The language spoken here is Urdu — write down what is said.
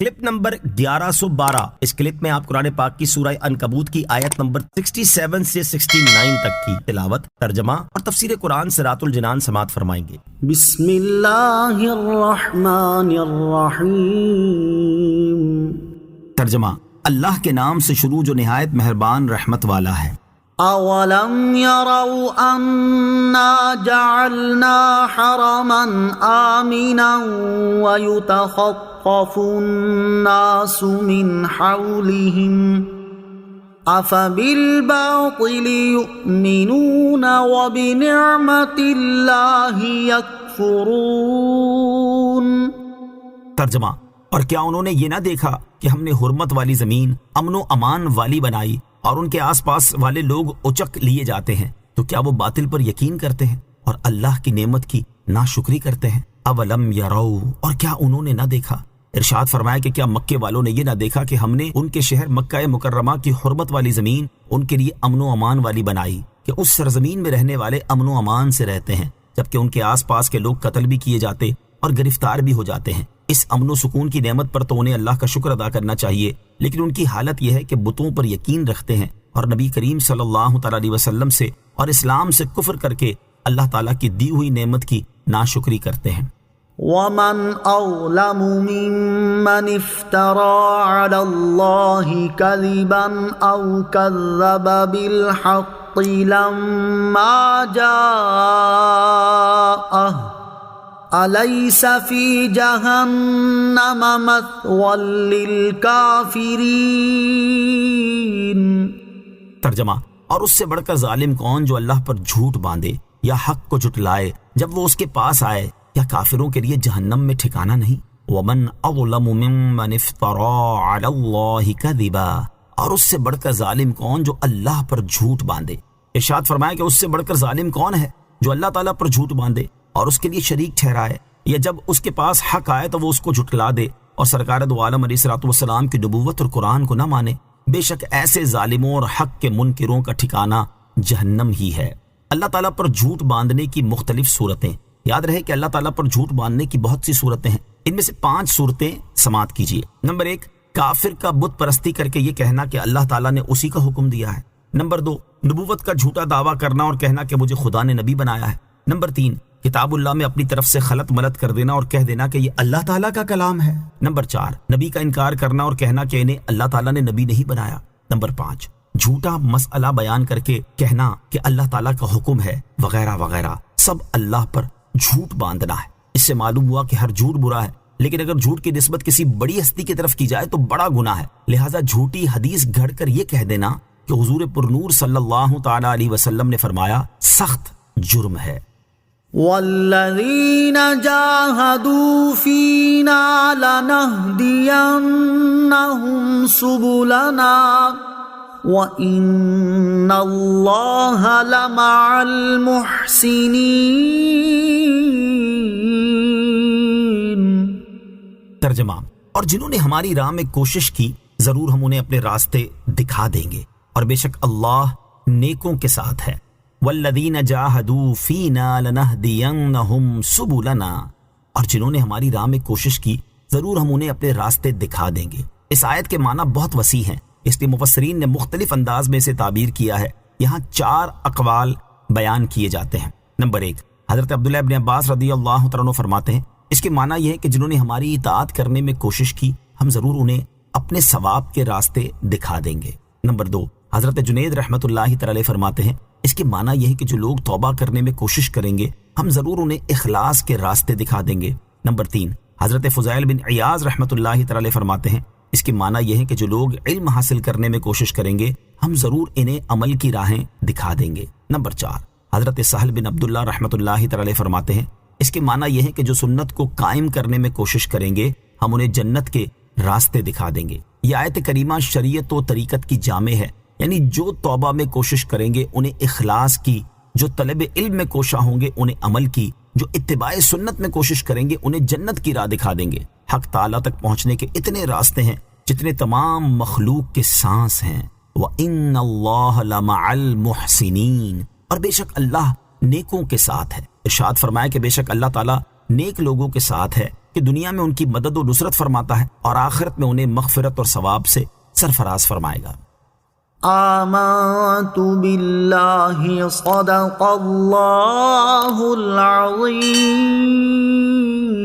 Clip number 1112۔ اس کلپ میں آپ قرآن پاک کی سورہ عنکبوت کی آیت نمبر 67 سے 69 تک کی تلاوت، ترجمہ اور تفسیر قرآن صراط الجنان سماعت فرمائیں گے۔ بسم اللہ الرحمن الرحیم۔ ترجمہ، اللہ کے نام سے شروع جو نہایت مہربان رحمت والا ہے۔ اولم يروا انا جعلنا حرما آمنا ويتخطف الناس من حولهم افبالباطل يؤمنون وبنعمة الله يكفرون۔ ترجمہ، اور کیا انہوں نے یہ نہ دیکھا کہ ہم نے حرمت والی زمین امن و امان والی بنائی اور ان کے آس پاس والے لوگ اچک لیے جاتے ہیں، تو کیا وہ باطل پر یقین کرتے ہیں اور اللہ کی نعمت کی ناشکری کرتے ہیں؟ اولم یرو، اور کیا انہوں نے نہ دیکھا؟ ارشاد فرمایا کہ کیا مکے والوں نے یہ نہ دیکھا کہ ہم نے ان کے شہر مکہ مکرمہ کی حرمت والی زمین ان کے لیے امن و امان والی بنائی کہ اس سرزمین میں رہنے والے امن و امان سے رہتے ہیں، جبکہ ان کے آس پاس کے لوگ قتل بھی کیے جاتے اور گرفتار بھی ہو جاتے ہیں۔ اس امن و سکون کی نعمت پر تو انہیں اللہ کا شکر ادا کرنا چاہیے، لیکن ان کی حالت یہ ہے کہ بتوں پر یقین رکھتے ہیں اور نبی کریم صلی اللہ تعالی علیہ وسلم سے اور اسلام سے کفر کر کے اللہ تعالیٰ کی دی ہوئی نعمت کی ناشکری کرتے ہیں۔ ومن اظلم ممن افترى على الله كذبا او كذب بالحق لما جاءه أليس في جهنم مثوى للكافرين۔ ترجمہ، اور اس سے بڑھ کر ظالم کون جو اللہ پر جھوٹ باندھے یا حق کو جھٹلائے جب وہ اس کے پاس آئے، یا کافروں کے لیے جہنم میں ٹھکانہ نہیں۔ ومن اظلم ممن افترى على الله كذبا، اور اس سے بڑھ کر ظالم کون جو اللہ پر جھوٹ باندھے۔ ارشاد فرمایا کہ اس سے بڑھ کر ظالم کون ہے جو اللہ تعالیٰ پر جھوٹ باندھے اور اس کے لیے شریک ٹھہرائے، یا جب اس کے پاس حق آئے تو وہ اس کو جھٹلا دے اور سرکار دو عالم علیہ الصلوۃ والسلام کی نبوت اور قرآن کو نہ مانے۔ بے شک ایسے ظالموں اور حق کے منکروں کا ٹھکانہ جہنم ہی ہے۔ اللہ تعالیٰ پر جھوٹ باندھنے کی مختلف صورتیں۔ یاد رہے کہ اللہ تعالیٰ پر جھوٹ باندھنے کی بہت سی صورتیں ہیں، ان میں سے 5 صورتیں سماعت کیجیے۔ نمبر 1، کافر کا بت پرستی کر کے یہ کہنا کہ اللہ تعالیٰ نے اسی کا حکم دیا ہے۔ نمبر 2، نبوت کا جھوٹا دعویٰ کرنا اور کہنا کہ مجھے خدا نے نبی بنایا ہے۔ نمبر 3، کتاب اللہ میں اپنی طرف سے خلط ملط کر دینا اور کہہ دینا کہ یہ اللہ تعالیٰ کا کلام ہے۔ نمبر 4، نبی کا انکار کرنا اور کہنا کہ انہیں اللہ تعالیٰ نے نبی نہیں بنایا۔ نمبر 5، جھوٹا مسئلہ بیان کر کے کہنا کہ اللہ تعالیٰ کا حکم ہے وغیرہ وغیرہ، سب اللہ پر جھوٹ باندھنا ہے۔ اس سے معلوم ہوا کہ ہر جھوٹ برا ہے، لیکن اگر جھوٹ کی نسبت کسی بڑی ہستی کی طرف کی جائے تو بڑا گناہ ہے۔ لہٰذا جھوٹی حدیث گھڑ کر یہ کہہ دینا کہ حضور پرنور صلی اللہ تعالی علیہ وسلم نے فرمایا، سخت جرم ہے۔ والذین جاہدوا فینا لنہدینہم سبلنا وَإِنَّ اللَّهَ لَمَعَ الْمُحْسِنِينَ۔ ترجمہ، اور جنہوں نے ہماری راہ میں کوشش کی ضرور ہم انہیں اپنے راستے دکھا دیں گے، اور بے شک اللہ نیکوں کے ساتھ ہے۔ وَالَّذِينَ جَاهَدُوا فِينَا لَنَهْدِيَنَّهُمْ سُبُلَنَا، اور جنہوں نے ہماری راہ میں کوشش کی ضرور ہم انہیں اپنے راستے دکھا دیں گے۔ اس آیت کے معنی بہت وسیع ہیں، اس لیے مفسرین نے مختلف انداز میں اسے تعبیر کیا ہے۔ یہاں 4 اقوال بیان کیے جاتے ہیں۔ نمبر 1، حضرت عبداللہ ابن عباس رضی اللہ تعالیٰ عنہ فرماتے ہیں، اس کے معنی یہ ہے کہ جنہوں نے ہماری اطاعت کرنے میں کوشش کی ہم ضرور انہیں اپنے ثواب کے راستے دکھا دیں گے۔ نمبر 2، حضرت جنید رحمۃ اللہ تعالی فرماتے ہیں، اس کے معنی یہ ہے کہ جو لوگ توبہ کرنے میں کوشش کریں گے ہم ضرور انہیں اخلاص کے راستے دکھا دیں گے۔ نمبر 3، حضرت فضیل بن عیاض رحمۃ اللہ تعالی فرماتے ہیں، اس کے معنی یہ ہے کہ جو لوگ علم حاصل کرنے میں کوشش کریں گے ہم ضرور انہیں عمل کی راہیں دکھا دیں گے۔ نمبر 4، حضرت سہل بن عبداللہ رحمۃ اللہ تعالی فرماتے ہیں، اس کے معنی یہ ہے کہ جو سنت کو قائم کرنے میں کوشش کریں گے ہم انہیں جنت کے راستے دکھا دیں گے۔ یہ آیت کریمہ شریعت و طریقت کی جامع ہے، یعنی جو توبہ میں کوشش کریں گے انہیں اخلاص کی، جو طلب علم میں کوشاں ہوں گے انہیں عمل کی، جو اتباع سنت میں کوشش کریں گے انہیں جنت کی راہ دکھا دیں گے۔ حق تعالیٰ تک پہنچنے کے اتنے راستے ہیں جتنے تمام مخلوق کے سانس ہیں۔ وَإِنَّ اللَّهَ لَمَعَ الْمُحْسِنِينَ، اور بے شک اللہ نیکوں کے ساتھ ہے۔ ارشاد فرمایا کہ بے شک اللہ تعالیٰ نیک لوگوں کے ساتھ ہے، کہ دنیا میں ان کی مدد و نصرت فرماتا ہے اور آخرت میں انہیں مغفرت اور ثواب سے سرفراز فرمائے گا۔ آمنت باللہ صدق اللہ العظیم۔